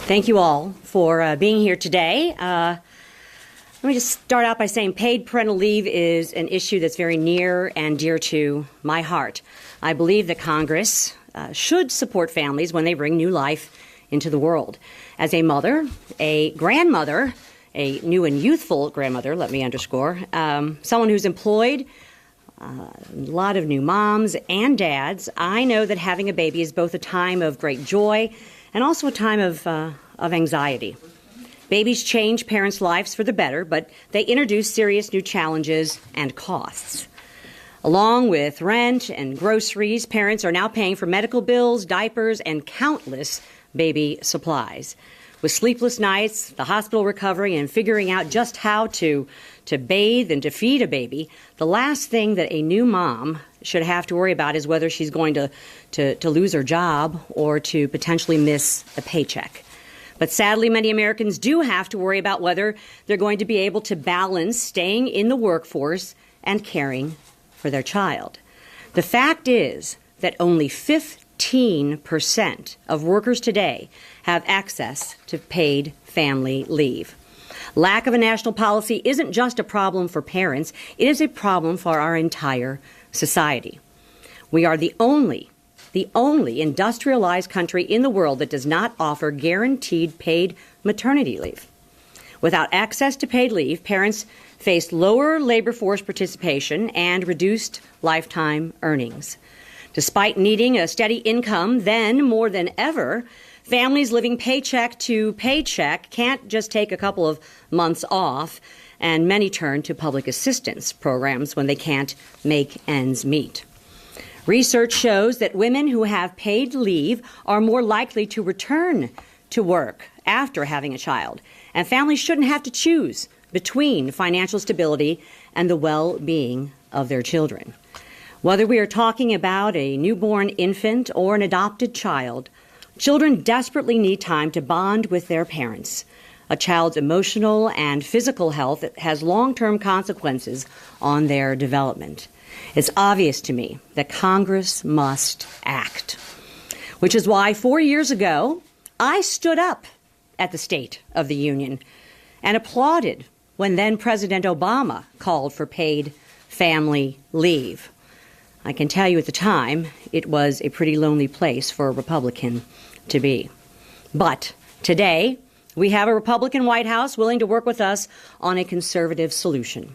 Thank you all for being here today. Let me just start out by saying paid parental leave is an issue that's very near and dear to my heart. I believe that Congress should support families when they bring new life into the world. As a mother, a grandmother, a new and youthful grandmother, let me underscore, someone who's employed, a lot of new moms and dads, I know that having a baby is both a time of great joy and also a time of anxiety. Babies change parents' lives for the better, but they introduce serious new challenges and costs. Along with rent and groceries, parents are now paying for medical bills, diapers, and countless baby supplies. With sleepless nights, the hospital recovery, and figuring out just how to bathe and to feed a baby, the last thing that a new mom should have to worry about is whether she's going to lose her job or to potentially miss a paycheck. But sadly, many Americans do have to worry about whether they're going to be able to balance staying in the workforce and caring for their child. The fact is that only 15% of workers today have access to paid family leave. Lack of a national policy isn't just a problem for parents, it is a problem for our entire society. We are the only industrialized country in the world that does not offer guaranteed paid maternity leave. Without access to paid leave, parents face lower labor force participation and reduced lifetime earnings. Despite needing a steady income then more than ever, families living paycheck to paycheck can't just take a couple of months off, and many turn to public assistance programs when they can't make ends meet. Research shows that women who have paid leave are more likely to return to work after having a child, and families shouldn't have to choose between financial stability and the well-being of their children. Whether we are talking about a newborn infant or an adopted child, children desperately need time to bond with their parents. A child's emotional and physical health has long-term consequences on their development. It's obvious to me that Congress must act, which is why 4 years ago, I stood up at the State of the Union and applauded when then President Obama called for paid family leave. I can tell you at the time, it was a pretty lonely place for a Republican to be. But today, we have a Republican White House willing to work with us on a conservative solution.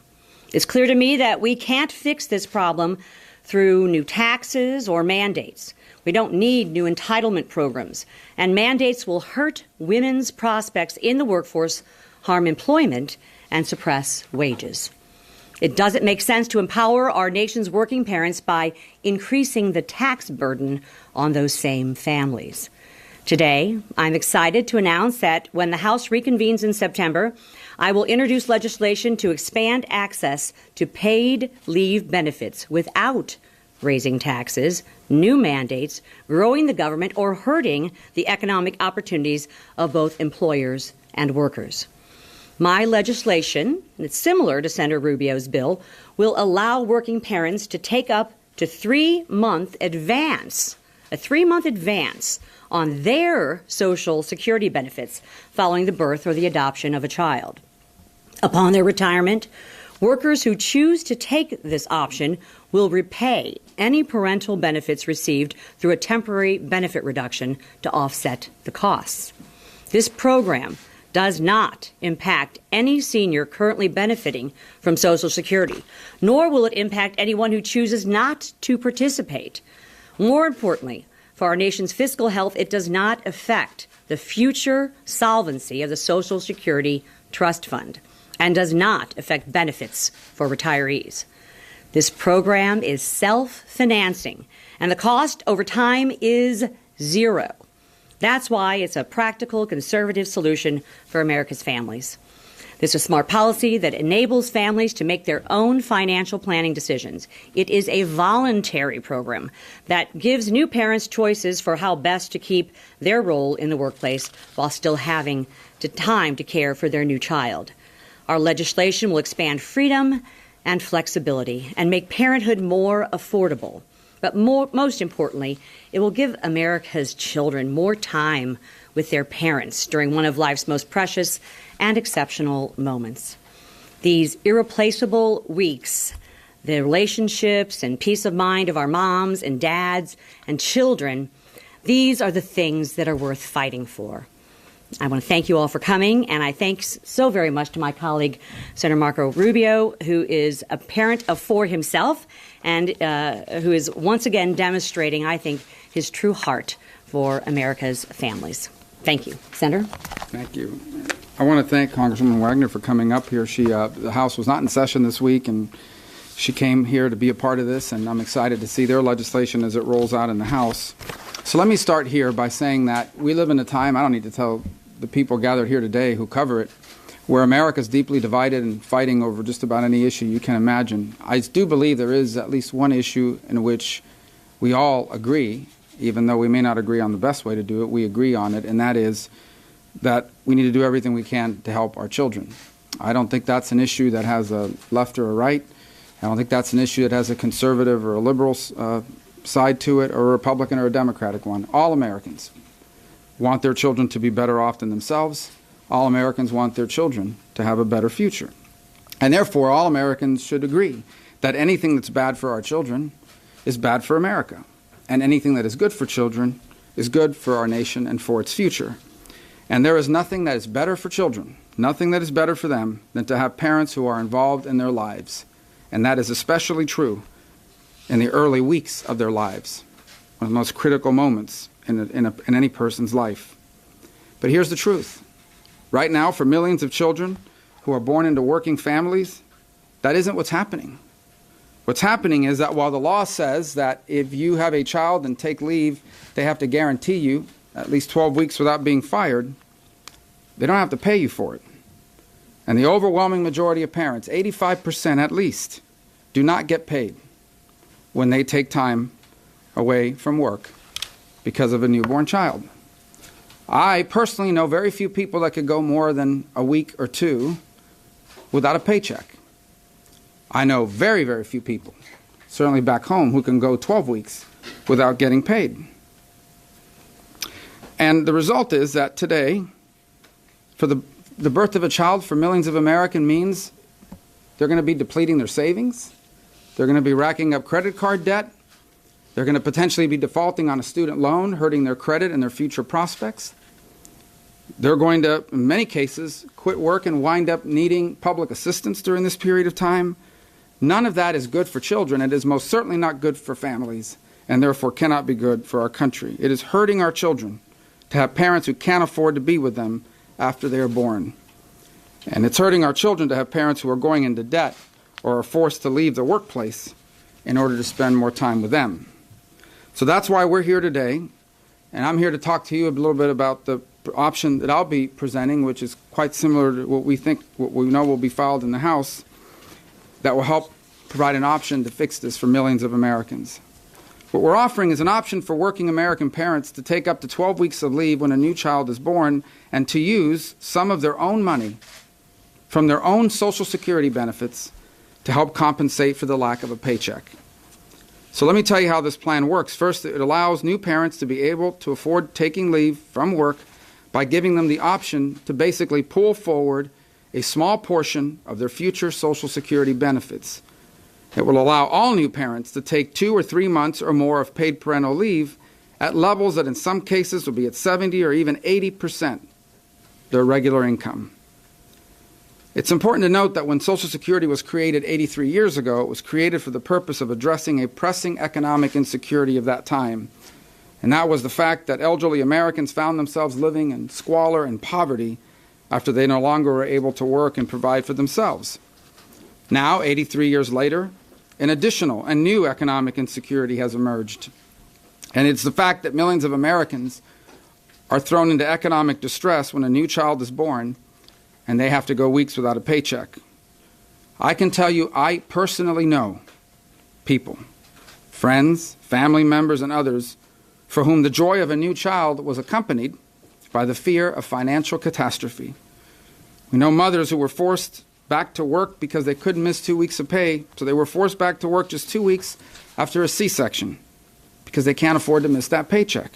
It's clear to me that we can't fix this problem through new taxes or mandates. We don't need new entitlement programs, and mandates will hurt women's prospects in the workforce, harm employment, and suppress wages. It doesn't make sense to empower our nation's working parents by increasing the tax burden on those same families. Today, I'm excited to announce that when the House reconvenes in September, I will introduce legislation to expand access to paid leave benefits without raising taxes, new mandates, growing the government, or hurting the economic opportunities of both employers and workers. My legislation, and it's similar to Senator Rubio's bill, will allow working parents to take up to a 3-month advance on their Social Security benefits following the birth or the adoption of a child. Upon their retirement, workers who choose to take this option will repay any parental benefits received through a temporary benefit reduction to offset the costs. This program does not impact any senior currently benefiting from Social Security, nor will it impact anyone who chooses not to participate. More importantly, for our nation's fiscal health, it does not affect the future solvency of the Social Security Trust Fund and does not affect benefits for retirees. This program is self-financing, and the cost over time is zero. That's why it's a practical, conservative solution for America's families. This is smart policy that enables families to make their own financial planning decisions. It is a voluntary program that gives new parents choices for how best to keep their role in the workplace while still having time to care for their new child. Our legislation will expand freedom and flexibility and make parenthood more affordable. But most importantly, it will give America's children more time with their parents during one of life's most precious and exceptional moments. These irreplaceable weeks, the relationships and peace of mind of our moms and dads and children, these are the things that are worth fighting for. I want to thank you all for coming, and I thanks so very much to my colleague, Sen Marco Rubio, who is a parent of 4 himself and who is once again demonstrating, I think, his true heart for America's families. Thank you. Senator? Thank you. I want to thank Congresswoman Wagner for coming up here. The House was not in session this week, and she came here to be a part of this, and I'm excited to see their legislation as it rolls out in the House. So let me start here by saying that we live in a time, I don't need to tell the people gathered here today who cover it, where America is deeply divided and fighting over just about any issue you can imagine. I do believe there is at least one issue in which we all agree, even though we may not agree on the best way to do it, we agree on it, and that is that we need to do everything we can to help our children. I don't think that's an issue that has a left or a right. I don't think that's an issue that has a conservative or a liberal side to it, or a Republican or a Democratic one. All Americans want their children to be better off than themselves. All Americans want their children to have a better future. And therefore, all Americans should agree that anything that's bad for our children is bad for America. And anything that is good for children is good for our nation and for its future. And there is nothing that is better for children, nothing that is better for them, than to have parents who are involved in their lives. And that is especially true in the early weeks of their lives, one of the most critical moments in any person's life. But here's the truth. Right now, for millions of children who are born into working families, that isn't what's happening. What's happening is that while the law says that if you have a child and take leave, they have to guarantee you at least 12 weeks without being fired, they don't have to pay you for it. And the overwhelming majority of parents, 85% at least, do not get paid when they take time away from work because of a newborn child. I personally know very few people that could go more than a week or 2 without a paycheck. I know very, very few people, certainly back home, who can go 12 weeks without getting paid. And the result is that today, for the birth of a child for millions of Americans means they're going to be depleting their savings, they're going to be racking up credit card debt, they're going to potentially be defaulting on a student loan, hurting their credit and their future prospects. They're going to, in many cases, quit work and wind up needing public assistance during this period of time. None of that is good for children. It is most certainly not good for families, and therefore cannot be good for our country. It is hurting our children to have parents who can't afford to be with them after they are born. And it's hurting our children to have parents who are going into debt or are forced to leave the workplace in order to spend more time with them. So that's why we're here today, and I'm here to talk to you a little bit about the option that I'll be presenting, which is quite similar to what we know will be filed in the House, that will help provide an option to fix this for millions of Americans. What we're offering is an option for working American parents to take up to 12 weeks of leave when a new child is born and to use some of their own money from their own Social Security benefits to help compensate for the lack of a paycheck. So let me tell you how this plan works. First, it allows new parents to be able to afford taking leave from work by giving them the option to basically pull forward a small portion of their future Social Security benefits. It will allow all new parents to take 2 or 3 months or more of paid parental leave at levels that in some cases will be at 70 or even 80% their regular income. It's important to note that when Social Security was created 83 years ago, it was created for the purpose of addressing a pressing economic insecurity of that time. And that was the fact that elderly Americans found themselves living in squalor and poverty after they no longer were able to work and provide for themselves. Now, 83 years later, an additional and new economic insecurity has emerged. And it's the fact that millions of Americans are thrown into economic distress when a new child is born and they have to go weeks without a paycheck. I can tell you, I personally know people, friends, family members, and others for whom the joy of a new child was accompanied by the fear of financial catastrophe. We know mothers who were forced back to work because they couldn't miss 2 weeks of pay, so they were forced back to work just 2 weeks after a C-section because they can't afford to miss that paycheck.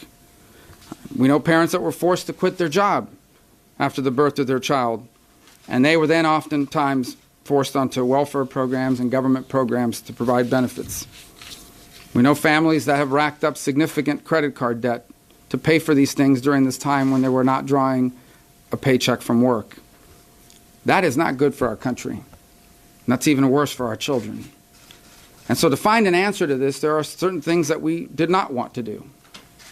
We know parents that were forced to quit their job after the birth of their child, and they were then oftentimes forced onto welfare programs and government programs to provide benefits. We know families that have racked up significant credit card debt to pay for these things during this time when they were not drawing a paycheck from work. That is not good for our country. And that's even worse for our children. And so to find an answer to this, there are certain things that we did not want to do.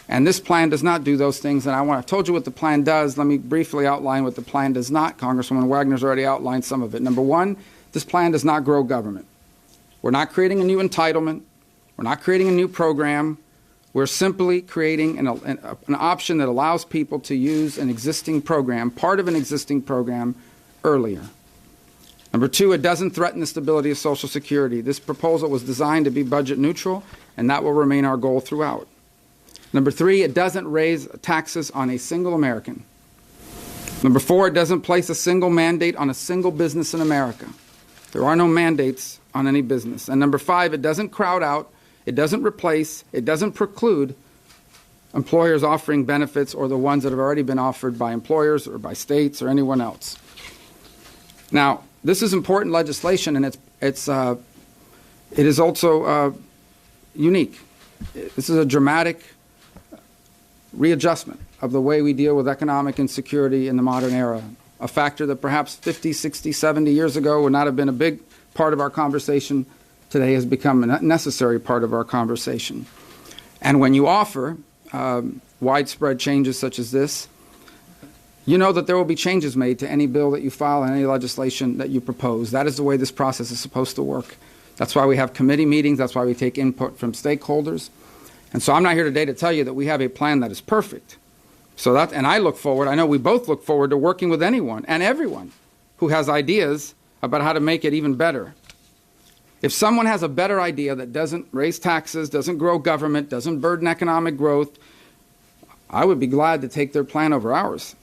And this plan does not do those things. And I told you what the plan does. Let me briefly outline what the plan does not. Congresswoman Wagner's already outlined some of it. Number one, this plan does not grow government. We're not creating a new entitlement. We're not creating a new program. We're simply creating an option that allows people to use an existing program, part of an existing program, earlier. Number two, it doesn't threaten the stability of Social Security. This proposal was designed to be budget neutral, and that will remain our goal throughout. Number three, it doesn't raise taxes on a single American. Number four, it doesn't place a single mandate on a single business in America. There are no mandates on any business. And number five, it doesn't crowd out, it doesn't replace, it doesn't preclude employers offering benefits or the ones that have already been offered by employers or by states or anyone else. Now, this is important legislation, and it is also unique. This is a dramatic readjustment of the way we deal with economic insecurity in the modern era, a factor that perhaps 50, 60, 70 years ago would not have been a big part of our conversation, today has become a necessary part of our conversation. And when you offer widespread changes such as this, you know that there will be changes made to any bill that you file and any legislation that you propose. That is the way this process is supposed to work. That's why we have committee meetings. That's why we take input from stakeholders. And so I'm not here today to tell you that we have a plan that is perfect. And I look forward, I know we both look forward to working with anyone and everyone who has ideas about how to make it even better. If someone has a better idea that doesn't raise taxes, doesn't grow government, doesn't burden economic growth, I would be glad to take their plan over ours.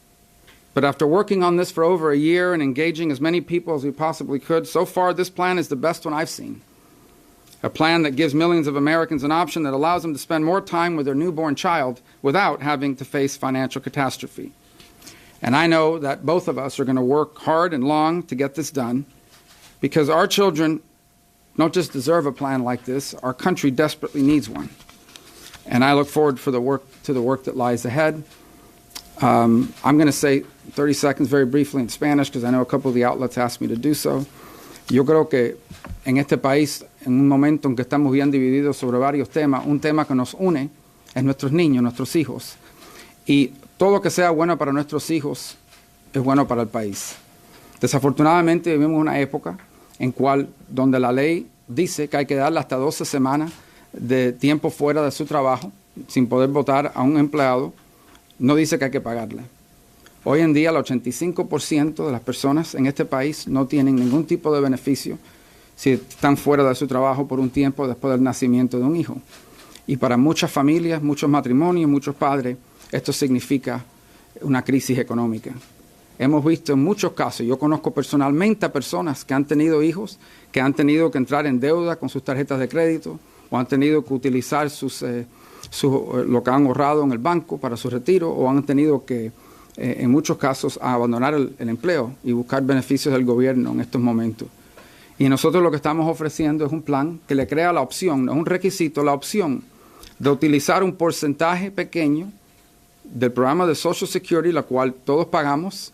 But after working on this for over a year and engaging as many people as we possibly could, so far this plan is the best one I've seen. A plan that gives millions of Americans an option that allows them to spend more time with their newborn child without having to face financial catastrophe. And I know that both of us are going to work hard and long to get this done, because our children don't just deserve a plan like this, our country desperately needs one. And I look forward to the work that lies ahead. I'm going to say 30 seconds very briefly in Spanish, because I know a couple of the outlets asked me to do so. Yo creo que en este país, en un momento en que estamos bien divididos sobre varios temas, un tema que nos une es nuestros niños, nuestros hijos. Y todo lo que sea bueno para nuestros hijos es bueno para el país. Desafortunadamente vivimos una época donde la ley dice que hay que darle hasta 12 semanas de tiempo fuera de su trabajo sin poder votar a un empleado. No dice que hay que pagarle. Hoy en día el 85% de las personas en este país no tienen ningún tipo de beneficio si están fuera de su trabajo por un tiempo después del nacimiento de un hijo. Y para muchas familias, muchos matrimonios, muchos padres, esto significa una crisis económica. Hemos visto en muchos casos, yo conozco personalmente a personas que han tenido hijos, que han tenido que entrar en deuda con sus tarjetas de crédito o han tenido que utilizar lo que han ahorrado en el banco para su retiro, o han tenido que, en muchos casos, abandonar el empleo y buscar beneficios del gobierno en estos momentos. Y nosotros lo que estamos ofreciendo es un plan que le crea la opción, no es un requisito, la opción de utilizar un porcentaje pequeño del programa de Social Security, la cual todos pagamos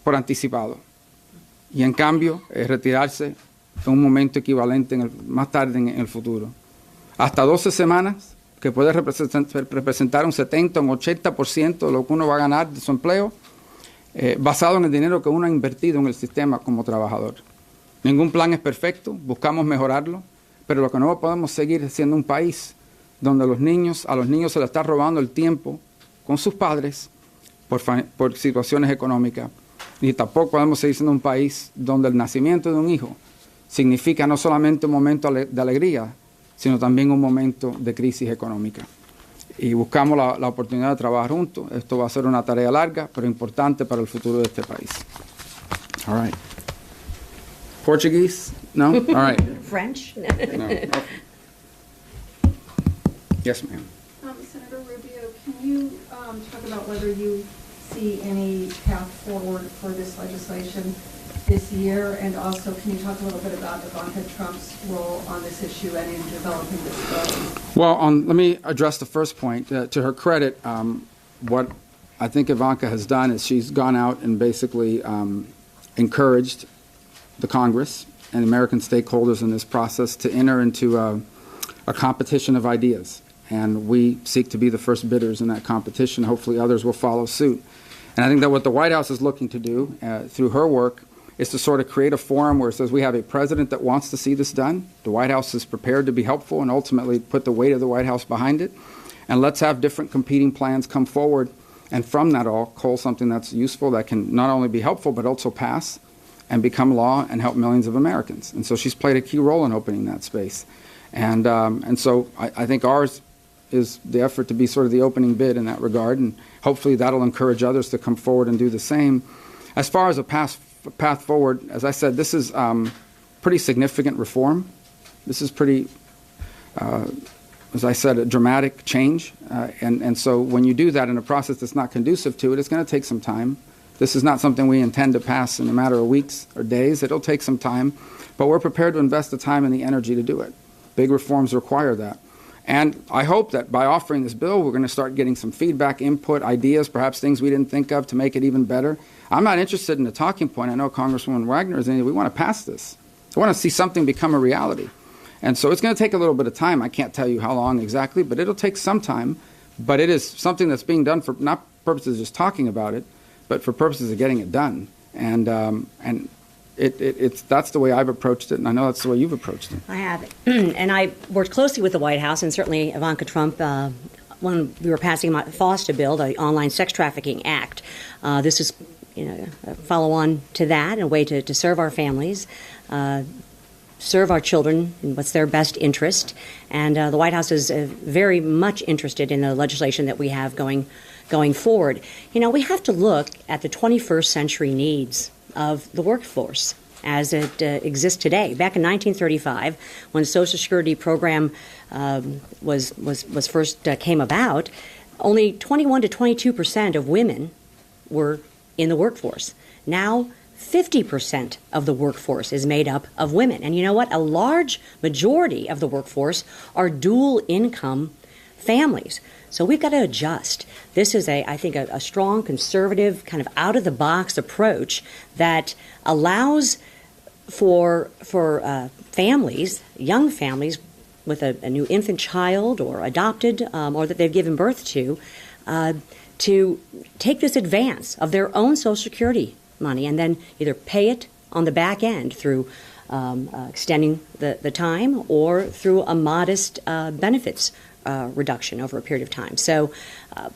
por anticipado, y en cambio retirarse en un momento equivalente más tarde en el futuro. Hasta 12 semanas, que puede representar un 70 o un 80% de lo que uno va a ganar de su empleo, basado en el dinero que uno ha invertido en el sistema como trabajador. Ningún plan es perfecto, buscamos mejorarlo, pero lo que no podemos seguir es siendo un país donde a los niños se les está robando el tiempo con sus padres por situaciones económicas. Y tampoco podemos seguir siendo un país donde el nacimiento de un hijo significa no solamente un momento de alegría, sino también un momento de crisis económica. Y buscamos la oportunidad de trabajar juntos. Esto va a ser una tarea larga, pero importante para el futuro de este país. All right. Portuguese? No? All right. French? No. Yes, ma'am. Senator Rubio, can you talk about whether you see any path forward for this legislation this year? And also, can you talk a little bit about Ivanka Trump's role on this issue and in developing this bill? Well, let me address the first point. To her credit, what I think Ivanka has done is she's gone out and basically encouraged the Congress and American stakeholders in this process to enter into a competition of ideas. And we seek to be the first bidders in that competition. Hopefully others will follow suit. And I think that what the White House is looking to do through her work is to sort of create a forum where it says we have a president that wants to see this done. The White House is prepared to be helpful and ultimately put the weight of the White House behind it. And let's have different competing plans come forward. And from that all, cull something that's useful, that can not only be helpful, but also pass and become law and help millions of Americans. And so she's played a key role in opening that space. And so I think ours is the effort to be sort of the opening bid in that regard. And hopefully that'll encourage others to come forward and do the same. As far as a path forward, as I said, this is pretty significant reform. This is pretty, as I said, a dramatic change. And so when you do that in a process that's not conducive to it, it's going to take some time. This is not something we intend to pass in a matter of weeks or days. It'll take some time, but we're prepared to invest the time and the energy to do it. Big reforms require that. And I hope that by offering this bill, we're going to start getting some feedback, input, ideas, perhaps things we didn't think of to make it even better. I'm not interested in a talking point. I know Congresswoman Wagner is in. We want to pass this. I want to see something become a reality. And so it's going to take a little bit of time. I can't tell you how long exactly, but it'll take some time. But it is something that's being done for not purposes of just talking about it, but for purposes of getting it done. And that's the way I've approached it, and I know that's the way you've approached it. I have. And I worked closely with the White House, and certainly Ivanka Trump, when we were passing the FOSTA bill, the Online Sex Trafficking Act. This is a follow-on to that, and a way to serve our families, serve our children in what's their best interest. And the White House is very much interested in the legislation that we have going forward. We have to look at the 21st century needs of the workforce as it exists today. Back in 1935, when the Social Security program was first came about, only 21 to 22% of women were in the workforce. Now, 50% of the workforce is made up of women. And you know what? A large majority of the workforce are dual income families. So we've got to adjust. This is, I think, a strong, conservative, kind of out-of-the-box approach that allows for families, young families with a new infant child or adopted or that they've given birth to take this advance of their own Social Security money and then either pay it on the back end through extending the time or through a modest benefits reduction over a period of time. So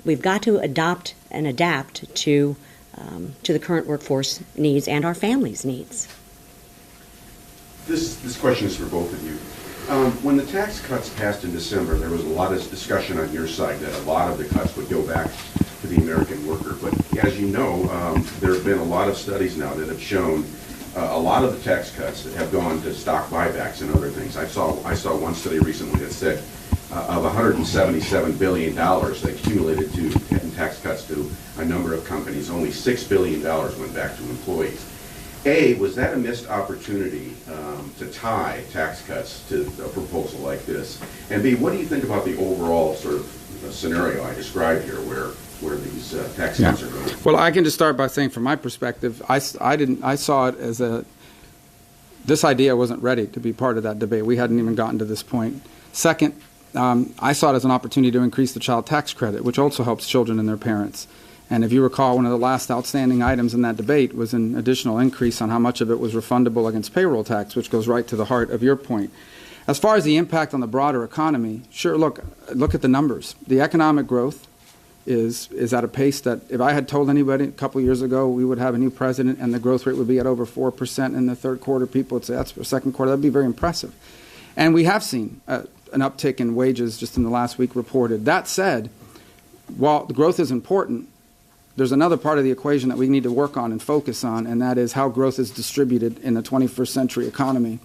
we've got to adopt and adapt to the current workforce needs and our families' needs. This question is for both of you. When the tax cuts passed in December, there was a lot of discussion on your side that a lot of the cuts would go back to the American worker. But as you know, there have been a lot of studies now that have shown a lot of the tax cuts that have gone to stock buybacks and other things. I saw one study recently that said of $177 billion that accumulated in tax cuts to a number of companies, only $6 billion went back to employees. A, was that a missed opportunity to tie tax cuts to a proposal like this? And B, what do you think about the overall sort of scenario I described here where these tax cuts are going? Well, I can just start by saying from my perspective, I saw it as this idea wasn't ready to be part of that debate. We hadn't even gotten to this point. Second, I saw it as an opportunity to increase the child tax credit, which also helps children and their parents. And if you recall, one of the last outstanding items in that debate was an additional increase on how much of it was refundable against payroll tax, which goes right to the heart of your point. As far as the impact on the broader economy, sure, look at the numbers. The economic growth is at a pace that if I had told anybody a couple of years ago we would have a new president and the growth rate would be at over 4% in the third quarter, people would say that's for second quarter. That would be very impressive. And we have seen an uptick in wages just in the last week reported. That said, while the growth is important, there's another part of the equation that we need to work on and focus on, and that is how growth is distributed in the 21st century economy.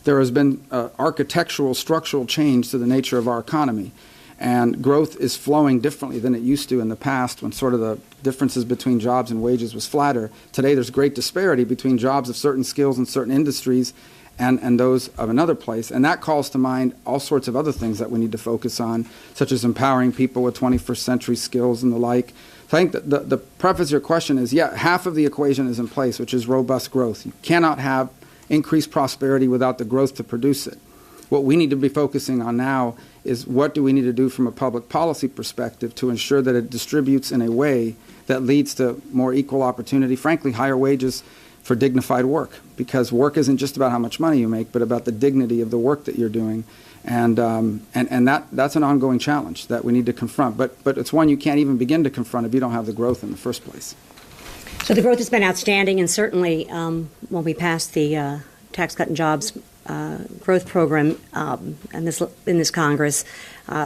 There has been architectural, structural change to the nature of our economy. And growth is flowing differently than it used to in the past when sort of the differences between jobs and wages was flatter. Today there's great disparity between jobs of certain skills in certain industries and those of another place. And that calls to mind all sorts of other things that we need to focus on, such as empowering people with 21st century skills and the like. So I think that the preface of your question is, yeah, half of the equation is in place, which is robust growth. You cannot have increased prosperity without the growth to produce it. What we need to be focusing on now is what do we need to do from a public policy perspective to ensure that it distributes in a way that leads to more equal opportunity, frankly, higher wages for dignified work, because work isn't just about how much money you make, but about the dignity of the work that you're doing. And that's an ongoing challenge that we need to confront. But it's one you can't even begin to confront if you don't have the growth in the first place. So the growth has been outstanding, and certainly when we passed the Tax Cut and Jobs growth program in this Congress,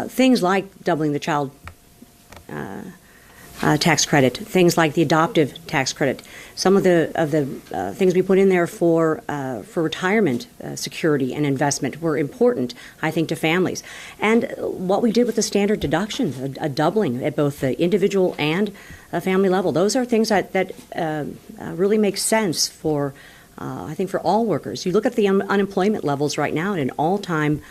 things like doubling the child tax credit, things like the adoptive tax credit, some of the things we put in there for retirement security and investment were important, I think, to families. And what we did with the standard deduction, a doubling at both the individual and family level, those are things that really make sense for, I think, for all workers. You look at the unemployment levels right now at an all-time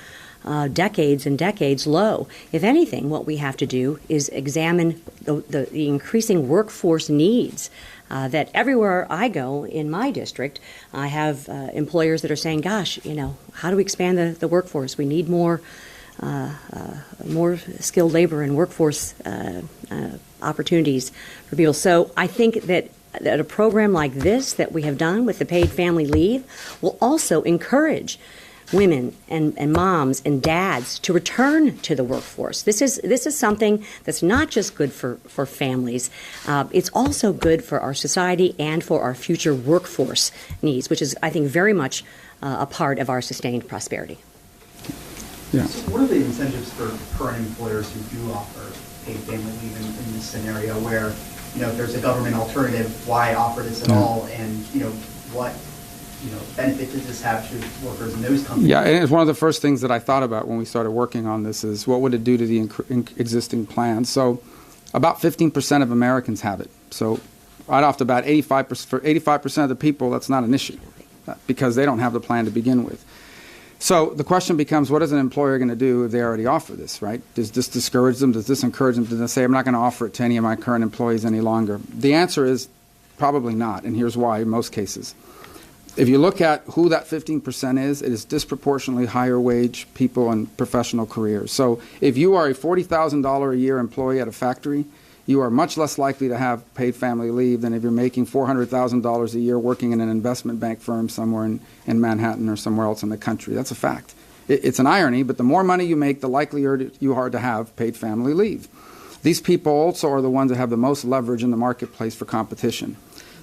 decades and decades low. If anything, what we have to do is examine the increasing workforce needs that everywhere I go in my district, I have employers that are saying, gosh, how do we expand the workforce? We need more skilled labor and workforce opportunities for people. So I think that a program like this that we have done with the paid family leave will also encourage women and moms and dads to return to the workforce. This is something that's not just good for families. It's also good for our society and for our future workforce needs, which is, I think, very much a part of our sustained prosperity. Yeah. So what are the incentives for current employers who do offer paid family leave in this scenario where, if there's a government alternative, why offer this at all? And, what benefit does this have to workers in those companies? Yeah, and it's one of the first things that I thought about when we started working on this is what would it do to the existing plans? So about 15% of Americans have it. So right off the bat, 85% of the people, that's not an issue because they don't have the plan to begin with. So the question becomes, what is an employer going to do if they already offer this, right? Does this discourage them? Does this encourage them? Does they say, I'm not going to offer it to any of my current employees any longer? The answer is probably not, and here's why in most cases. If you look at who that 15% is, it is disproportionately higher wage people in professional careers. So if you are a $40,000 a year employee at a factory, you are much less likely to have paid family leave than if you're making $400,000 a year working in an investment bank firm somewhere in Manhattan or somewhere else in the country. That's a fact. It's an irony, but the more money you make, the likelier you are to have paid family leave. These people also are the ones that have the most leverage in the marketplace for competition.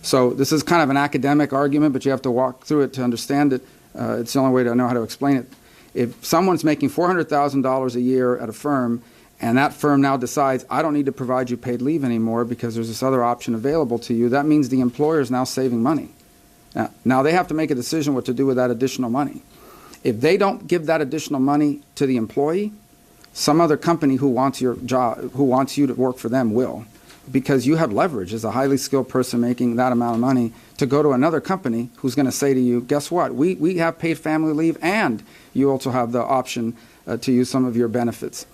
So this is kind of an academic argument, but you have to walk through it to understand it. It's the only way to know how to explain it. If someone's making $400,000 a year at a firm, and that firm now decides, I don't need to provide you paid leave anymore because there's this other option available to you, that means the employer is now saving money. Now they have to make a decision what to do with that additional money. If they don't give that additional money to the employee, some other company who wants your job, who wants you to work for them will. Because you have leverage as a highly skilled person making that amount of money to go to another company who's going to say to you, guess what, we have paid family leave and you also have the option to use some of your benefits.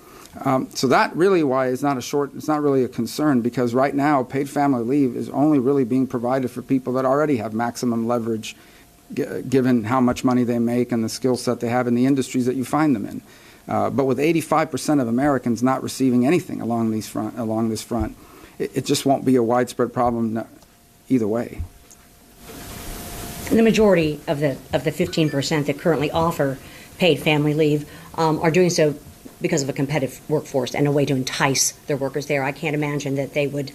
So that really why it's not really a concern, because right now paid family leave is only really being provided for people that already have maximum leverage given how much money they make and the skill set they have in the industries that you find them in. But with 85% of Americans not receiving anything along this front, it just won't be a widespread problem either way. And the majority of the 15% that currently offer paid family leave are doing so because of a competitive workforce and a way to entice their workers there. I can't imagine that they would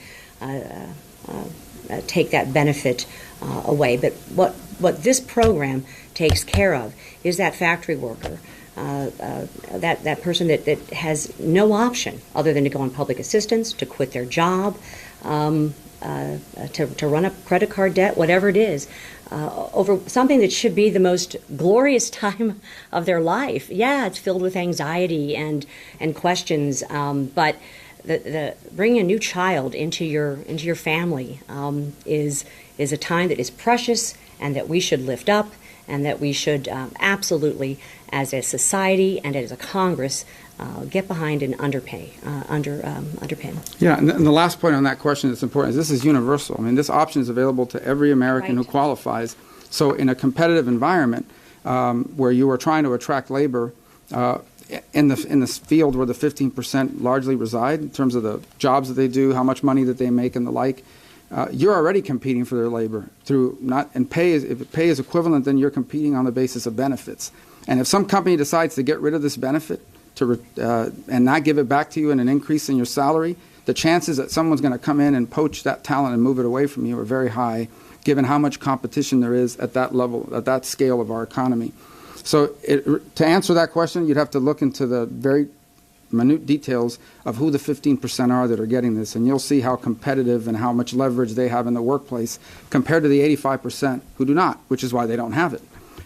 take that benefit away. But what this program takes care of is that factory worker, that person that has no option other than to go on public assistance, to quit their job, to run up credit card debt, whatever it is, over something that should be the most glorious time of their life. Yeah, it's filled with anxiety and questions, but the bringing a new child into your family is a time that is precious and that we should lift up, and that we should absolutely, as a society and as a Congress, get behind and underpin. Yeah, and the last point on that question that's important is this is universal. I mean, this option is available to every American who qualifies. So in a competitive environment where you are trying to attract labor in this field where the 15% largely reside in terms of the jobs that they do, how much money that they make, and the like, you're already competing for their labor through if pay is equivalent, then you're competing on the basis of benefits. And if some company decides to get rid of this benefit and not give it back to you in an increase in your salary, the chances that someone's going to come in and poach that talent and move it away from you are very high, given how much competition there is at that level, at that scale of our economy. So to answer that question, you'd have to look into the very minute details of who the 15% are that are getting this, and you'll see how competitive and how much leverage they have in the workplace compared to the 85% who do not, which is why they don't have it.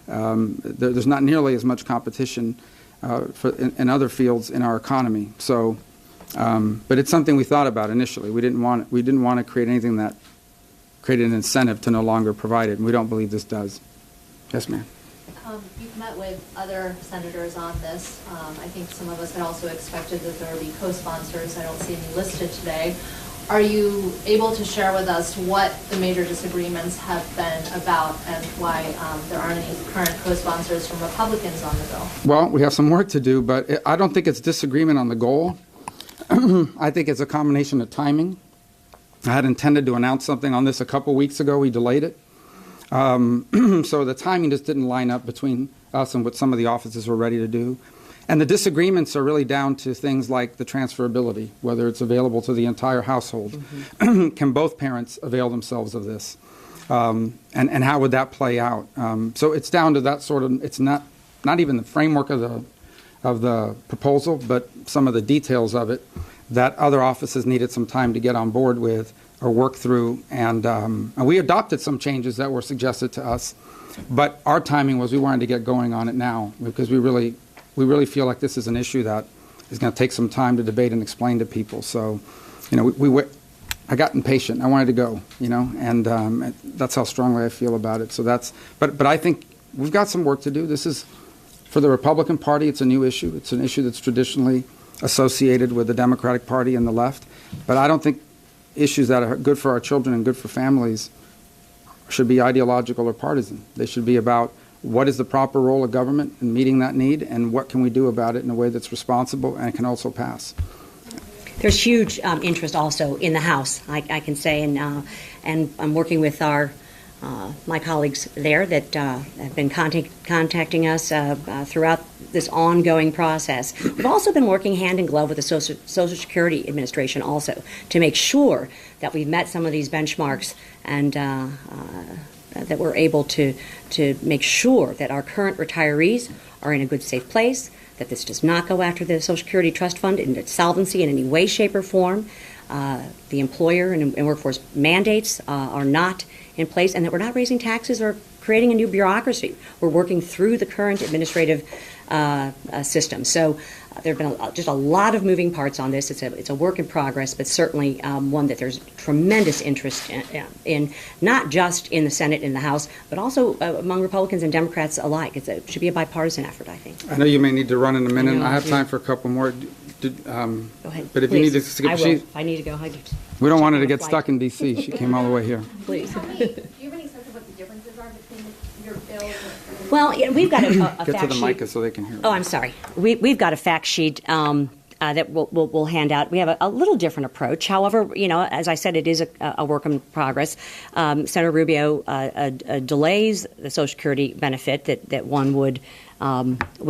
There's not nearly as much competition in other fields in our economy. So, but it's something we thought about initially. We didn't want to create anything that created an incentive to no longer provide it, and we don't believe this does. Yes, ma'am. You've met with other senators on this. I think some of us had also expected that there would be co-sponsors. I don't see any listed today. Are you able to share with us what the major disagreements have been about and why there aren't any current co-sponsors from Republicans on the bill? Well, we have some work to do, but I don't think it's disagreement on the goal. I think it's a combination of timing. I had intended to announce something on this a couple weeks ago. We delayed it. So the timing just didn't line up between us and what some of the offices were ready to do. And the disagreements are really down to things like the transferability, whether it's available to the entire household. Mm-hmm. Can both parents avail themselves of this? And how would that play out? So it's down to that sort of, it's not even the framework of the proposal, but some of the details of it that other offices needed some time to get on board with or work through, and we adopted some changes that were suggested to us, but our timing was we wanted to get going on it now because we really feel like this is an issue that is going to take some time to debate and explain to people. So, I got impatient. I wanted to go, and that's how strongly I feel about it. So but I think we've got some work to do. This is, for the Republican Party, it's a new issue. It's an issue that's traditionally associated with the Democratic Party and the left, but I don't think issues that are good for our children and good for families should be ideological or partisan. They should be about what is the proper role of government in meeting that need and what can we do about it in a way that's responsible and can also pass. There's huge interest also in the House, I can say, and I'm working with my colleagues there that have been contacting us throughout this ongoing process. We've also been working hand in glove with the Social Security Administration also to make sure that we've met some of these benchmarks and that we're able to make sure that our current retirees are in a good, safe place, that this does not go after the Social Security Trust Fund in its solvency in any way, shape, or form. The employer and workforce mandates are not in place, and that we're not raising taxes or creating a new bureaucracy. We're working through the current administrative system. So there have been just a lot of moving parts on this. It's a work in progress, but certainly one that there's tremendous interest in, not just in the Senate and the House, but also among Republicans and Democrats alike. It should be a bipartisan effort, I think. I know you may need to run in a minute. I have time for a couple more. Go ahead. But if you need to skip, if I need to go. We don't want her to get stuck in D.C. She came all the way here. Please. Do you have any sense of what the differences are between your bill and... Well, we've got a fact sheet. Get to the mic so they can hear. Oh, I'm sorry. We've got a fact sheet that we'll hand out. We have a little different approach. However, as I said, it is a work in progress. Senator Rubio delays the Social Security benefit that one would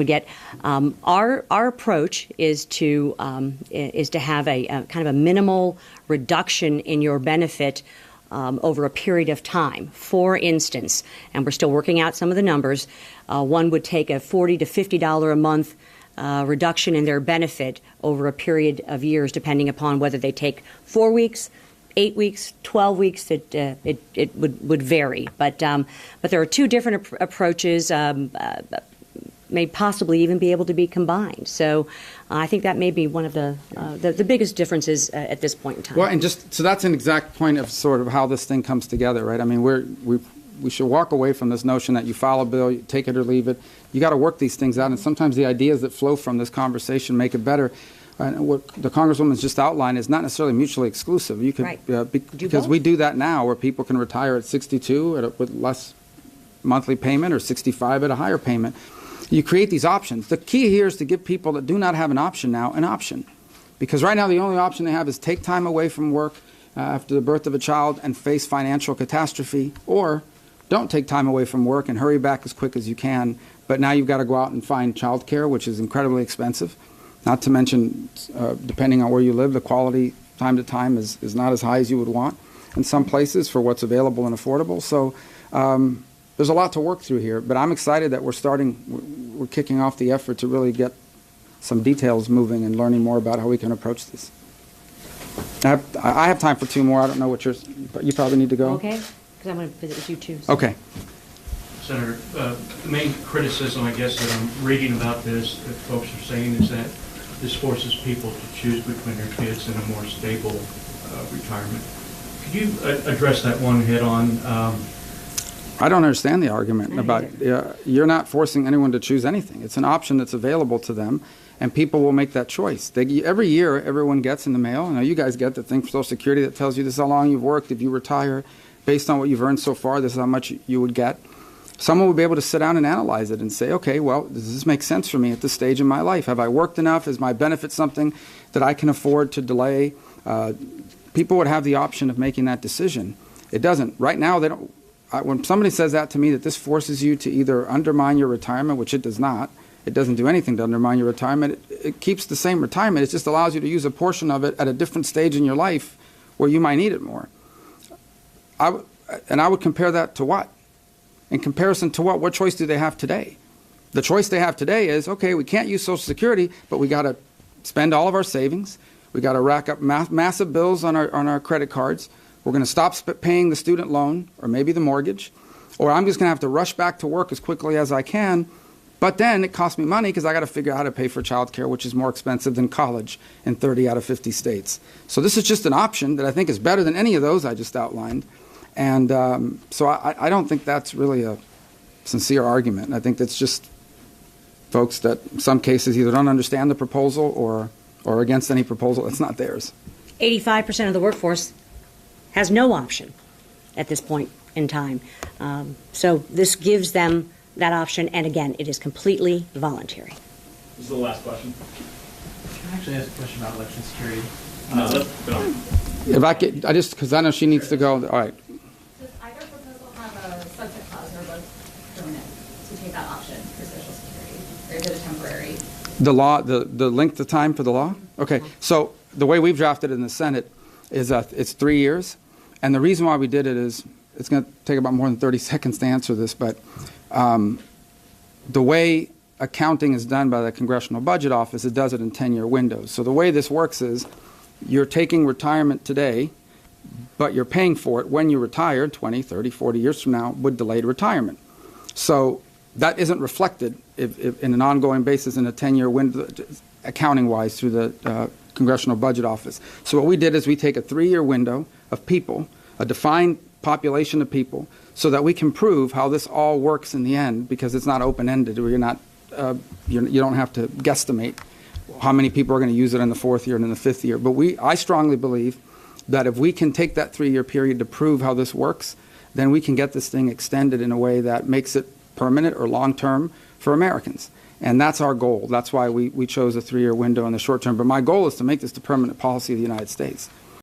get. Our approach is to have a kind of a minimal reduction in your benefit over a period of time. For instance, and we're still working out some of the numbers, one would take a $40 to $50 a month reduction in their benefit over a period of years, depending upon whether they take 4 weeks, 8 weeks, 12 weeks, it would vary. But there are two different approaches, may possibly even be able to be combined. So I think that may be one of the biggest differences at this point in time. Well, and so that's an exact point of sort of how this thing comes together, right? I mean, we should walk away from this notion that you file a bill, you take it or leave it. You got to work these things out, and sometimes the ideas that flow from this conversation make it better. And what the Congresswoman's just outlined is not necessarily mutually exclusive. You could, Right. because we do that now, where people can retire at 62 with less monthly payment, or 65 at a higher payment. You create these options. The key here is to give people that do not have an option now an option. Because right now the only option they have is take time away from work after the birth of a child and face financial catastrophe, or don't take time away from work and hurry back as quick as you can, but now you've got to go out and find child care, which is incredibly expensive. Not to mention, depending on where you live, the quality time to time is not as high as you would want in some places for what's available and affordable. So there's a lot to work through here, but I'm excited that we're kicking off the effort to really get some details moving and learning more about how we can approach this. I have time for two more. I don't know what yours, but you probably need to go. Okay? Because I'm going to visit with you too. So. Okay. Senator, the main criticism, I guess, that I'm reading about this, that folks are saying, is that this forces people to choose between their kids and a more stable retirement. Could you address that one head-on? I don't understand the argument about you're not forcing anyone to choose anything. It's an option that's available to them, and people will make that choice. Every year, everyone gets in the mail. You guys get the thing from Social Security that tells you this is how long you've worked. If you retire, based on what you've earned so far, this is how much you would get. Someone would be able to sit down and analyze it and say, okay, well, does this make sense for me at this stage in my life? Have I worked enough? Is my benefit something that I can afford to delay? People would have the option of making that decision. It doesn't. Right now, they don't. When somebody says that to me, that this forces you to either undermine your retirement, which it does not. It doesn't do anything to undermine your retirement. It keeps the same retirement. It just allows you to use a portion of it at a different stage in your life where you might need it more. I would compare that to what? In comparison to what? What choice do they have today? The choice they have today is, okay, we can't use Social Security, but we got to spend all of our savings. We got to rack up massive bills on our credit cards. We're going to stop paying the student loan or maybe the mortgage, or I'm just going to have to rush back to work as quickly as I can. But then it costs me money because I got to figure out how to pay for child care, which is more expensive than college in 30 out of 50 states. So this is just an option that I think is better than any of those I just outlined. And so I don't think that's really a sincere argument. I think that's just folks that in some cases either don't understand the proposal or are against any proposal that's not theirs. 85% of the workforce has no option at this point in time. So this gives them that option, and again, it is completely voluntary. This is the last question. Can I actually ask a question about election security? If I could, because I know she needs to go. All right. Does either proposal have a sunset clause or both permanent to take that option for Social Security? Or is it a temporary? The law, the length of time for the law? Okay, so the way we've drafted it in the Senate is it's 3 years. And the reason why we did it is, it's going to take about more than 30 seconds to answer this, but the way accounting is done by the Congressional Budget Office, it does it in 10-year windows. So the way this works is you're taking retirement today, but you're paying for it when you retire 20, 30, 40 years from now with delayed retirement. So that isn't reflected if in an ongoing basis in a 10-year window, accounting-wise, through the Congressional Budget Office. So what we did is we take a 3-year window of people, a defined population of people, so that we can prove how this all works in the end, because it's not open-ended, or you're not, you don't have to guesstimate how many people are going to use it in the 4th year and in the 5th year. But I strongly believe that if we can take that 3-year period to prove how this works, then we can get this thing extended in a way that makes it permanent or long-term for Americans. And that's our goal. That's why we chose a 3-year window in the short term. But my goal is to make this the permanent policy of the United States.